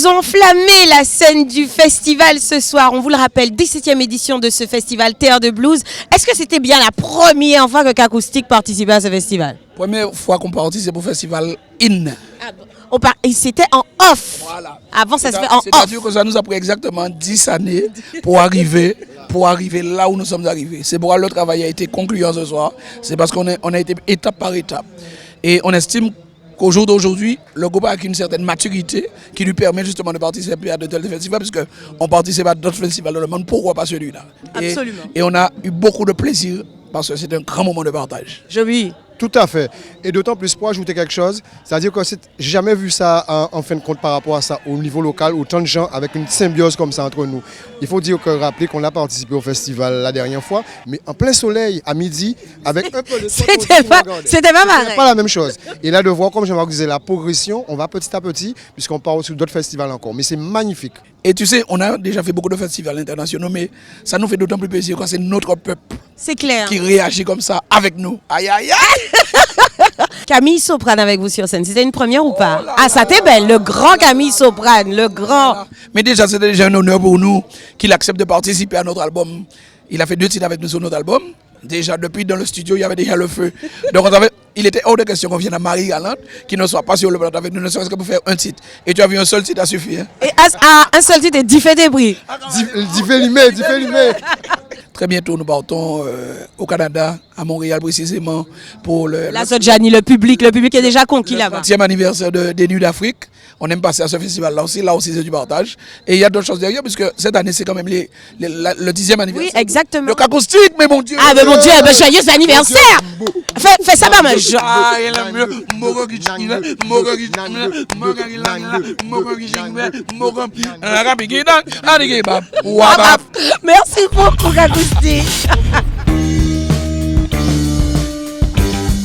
Vous enflammez la scène du festival ce soir. On vous le rappelle, 17e édition de ce festival Terre de Blues. Est-ce que c'était bien la première fois que Qu'Acoustique participait à ce festival? Première fois qu'on participe au festival IN. Et c'était en off. Voilà. Avant, ça se fait en off. C'est-à-dire que ça nous a pris exactement 10 années pour arriver là où nous sommes arrivés. C'est pourquoi le travail a été concluant ce soir. C'est parce qu'on a été étape par étape. Et on estime qu'au jour d'aujourd'hui, le groupe a une certaine maturité qui lui permet justement de participer à de tels festivals, puisque on participe à d'autres festivals dans le monde, pourquoi pas celui-là? Absolument. Et on a eu beaucoup de plaisir parce que c'est un grand moment de partage. Oui. Tout à fait. Et d'autant plus pour ajouter quelque chose, c'est-à-dire que j'ai jamais vu ça en fin de compte par rapport à ça au niveau local, autant de gens avec une symbiose comme ça entre nous. Il faut rappeler qu'on a participé au festival la dernière fois, mais en plein soleil, à midi, avec un peu de C'était pas pareil. Pas la même chose. Et là, de voir, comme Jean-Marc disait, la progression, on va petit à petit, puisqu'on part sur d'autres festivals encore. Mais c'est magnifique. Et tu sais, on a déjà fait beaucoup de festivals internationaux, mais ça nous fait d'autant plus plaisir quand c'est notre peuple qui réagit comme ça avec nous. Aïe, aïe, aïe! Camille Soprane avec vous sur scène, c'était une première ou pas? Ah, ça t'est belle, le grand Camille Soprane, le grand. Voilà. Mais déjà, c'était déjà un honneur pour nous qu'il accepte de participer à notre album. Il a fait 2 titres avec nous sur notre album. Déjà, depuis dans le studio, il y avait déjà le feu. Donc, il était hors de question qu'on vienne à Marie-Galante, qui ne soit pas sur le plateau avec nous, ne serait-ce que pour faire un titre. Et tu as vu un seul titre, a suffi. Hein? Et un seul titre, et 10 fait des bruits. 10 félimés. Très bientôt, nous partons au Canada, à Montréal précisément, pour la Gianni, le public est déjà conquis là-bas. Le 30e anniversaire des Nuits d'Afrique. On aime passer à ce festival-là aussi c'est du partage. Et il y a d'autres choses derrière, puisque cette année, c'est quand même le 10e anniversaire. Oui, exactement. Le Qu'Acoustique, mais mon Dieu. Ah, mais mon Dieu, joyeux anniversaire. Fais ça, maman. Ah, il est mieux. Merci beaucoup, Qu'Acoustique.